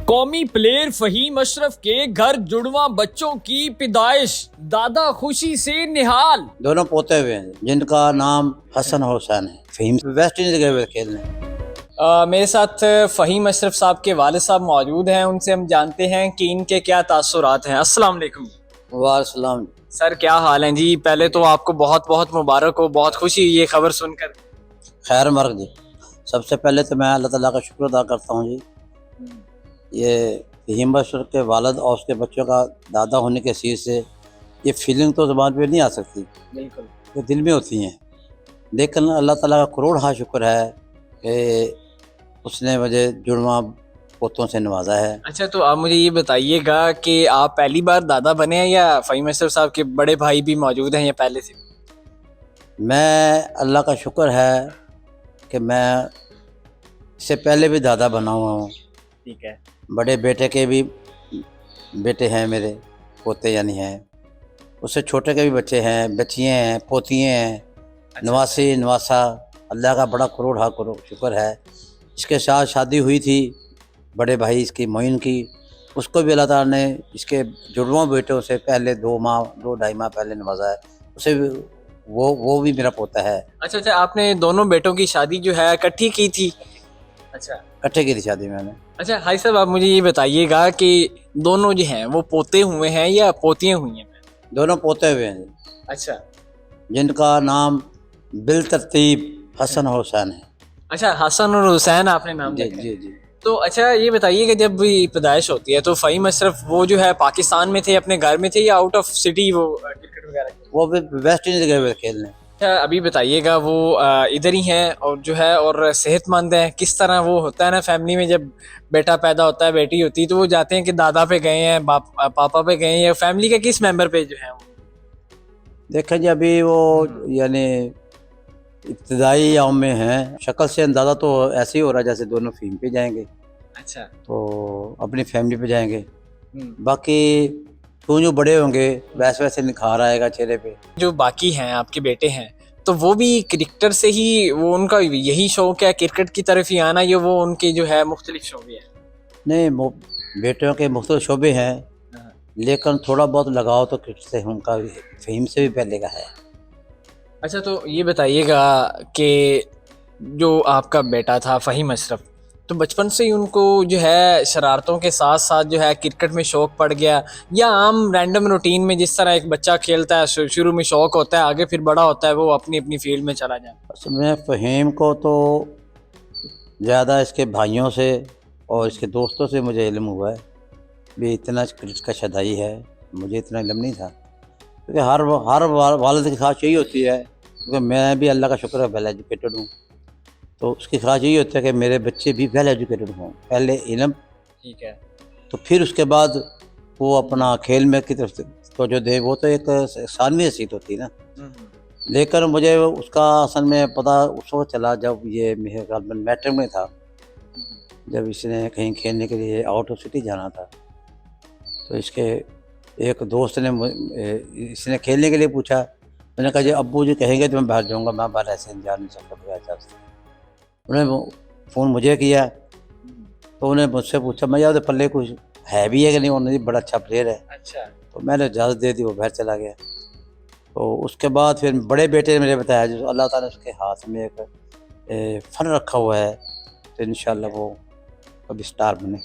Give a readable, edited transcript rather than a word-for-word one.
कौमी प्लेयर फहीम अशरफ के घर जुड़वा बच्चों की पैदाइश, दादा खुशी से निहाल। दोनों पोते हुए हैं जिनका नाम हसन हुसैन है। फहीम वेस्ट इंडीज गए हुए खेलने। मेरे साथ फहीम अशरफ साहब के वालिद साहब मौजूद हैं, उनसे हम जानते हैं कि इनके क्या तासुरात हैं। अस्सलाम वालेकुम वालेकुम सर, क्या हाल है जी? पहले तो आपको बहुत बहुत मुबारक हो, बहुत खुशी हुई ये खबर सुनकर। खैर मर्ग जी, सबसे पहले तो मैं अल्लाह ताला का शुक्र अदा करता हूँ जी। ये फहीम अशरफ के वालिद और उसके बच्चों का दादा होने के हैसियत से ये फीलिंग तो ज़बान पे नहीं आ सकती, बिल्कुल। ये दिल में होती हैं। लेकिन अल्लाह ताला का करोड़ हाँ शुक्र है कि उसने मुझे जुड़वा पोतों से नवाजा है। अच्छा, तो आप मुझे ये बताइएगा कि आप पहली बार दादा बने हैं या फहीम अशरफ साहब के बड़े भाई भी मौजूद हैं या पहले से? मैं अल्लाह का शुक्र है कि मैं इससे पहले भी दादा बना हुआ हूँ। ठीक है। बड़े बेटे के भी बेटे हैं, मेरे पोते यानी हैं। उससे छोटे के भी बच्चे हैं, बच्चियाँ हैं, पोतियाँ हैं। नवासी नवासा, अल्लाह का बड़ा करोड़ हाँ करोड़ शुक्र है। इसके साथ शादी हुई थी बड़े भाई इसकी मोइन की, उसको भी अल्लाह ताला ने इसके जुड़वा बेटों से पहले 2 ढाई माह पहले नवाजा है। उसे भी वो भी मेरा पोता है। अच्छा, आपने दोनों बेटों की शादी जो है इकट्ठी की थी? अच्छा इकट्ठे की थी शादी मैंने। अच्छा, हाई साहब, आप मुझे ये बताइएगा कि दोनों जो हैं वो पोते हुए हैं या पोतियाँ हुई हैं? दोनों पोते हुए हैं अच्छा जिनका नाम बिल तरतीब हसन हुसैन है। अच्छा, हसन और हुसैन आपने नाम जी रखे। जी जी। तो अच्छा, ये बताइए कि जब भी पैदाइश होती है तो फहीम अशरफ वो जो है पाकिस्तान में थे, अपने घर में थे, या आउट ऑफ सिटी वो क्रिकेट वगैरह खेलते? वो भी वेस्ट इंडीज गए हुए खेलने। अच्छा, अभी बताइएगा वो इधर ही हैं और जो है और सेहतमंद हैं? किस तरह वो होता है ना फैमिली में, जब बेटा पैदा होता है, बेटी होती है, तो वो जाते हैं कि दादा पे गए हैं, पापा पे गए हैं, या फैमिली के किस मेंबर पे जो है वो? देखें जी, अभी वो यानी इब्तदाई याम में हैं। शक्ल से अंदाज़ा तो ऐसे ही हो रहा है जैसे दोनों फीम पे जाएंगे, अच्छा। तो अपनी फैमिली पे जाएंगे। हम्म। बाकी जो बड़े होंगे वैसे वैसे निखार आएगा चेहरे पे। जो बाकी हैं आपके बेटे हैं, तो वो भी क्रिकेटर से ही, वो उनका यही शौक है क्रिकेट की तरफ ही आना, या वो उनके जो है मुख्तलिफ शौक भी है? नहीं, बेटियों के मुख्तलिफ शोबे हैं, लेकिन थोड़ा बहुत लगाव तो क्रिकेट से उनका भी फहीम से भी पहले का है। अच्छा, तो ये बताइएगा कि जो आपका बेटा था फहीम अशरफ, तो बचपन से ही उनको जो है शरारतों के साथ साथ जो है क्रिकेट में शौक पड़ गया, या आम रैंडम रूटीन में जिस तरह एक बच्चा खेलता है, शुरू में शौक होता है, आगे फिर बड़ा होता है, वो अपनी अपनी फील्ड में चला जाए? असल में फ़हीम को तो ज़्यादा इसके भाइयों से और इसके दोस्तों से मुझे इल्म हुआ है भी इतना क्रिकेट का शदाई है। मुझे इतना इल्म नहीं था, क्योंकि हर वालिद की ख्वाहिश यही होती है, क्योंकि मैं भी अल्लाह का शुक्र है वेल एजुकेटेड हूँ, तो उसकी ख्वाहिश यही होती है कि मेरे बच्चे भी वेल एजुकेटेड हों। पहले इल्म, ठीक है। तो फिर उसके बाद वो अपना खेल में की तरफ तो जो दे, वो तो एक सानवी हैसियत होती है ना। लेकिन मुझे उसका असल में पता उस वक्त चला जब ये मेरे ख्याल में मैट्रिक में था, जब इसने कहीं खेलने के लिए आउट ऑफ सिटी जाना था, तो इसके एक दोस्त ने इसने खेलने के लिए पूछा। मैंने कहा जी अब्बू जी कहेंगे तो मैं बाहर जाऊँगा, मैं बाहर ऐसे जा नहीं सकता ऐसा। उन्होंने फ़ोन मुझे किया, तो उन्हें मुझसे पूछा मैं यार पल्ले कुछ है भी है कि नहीं। उन्होंने बड़ा अच्छा प्लेयर है। अच्छा। तो मैंने इजाज़त दे दी, वो बाहर चला गया। तो उसके बाद फिर बड़े बेटे ने मुझे बताया जो अल्लाह ताला ने उसके हाथ में एक फ़न रखा हुआ है, तो इंशाल्लाह वो कभी स्टार बने।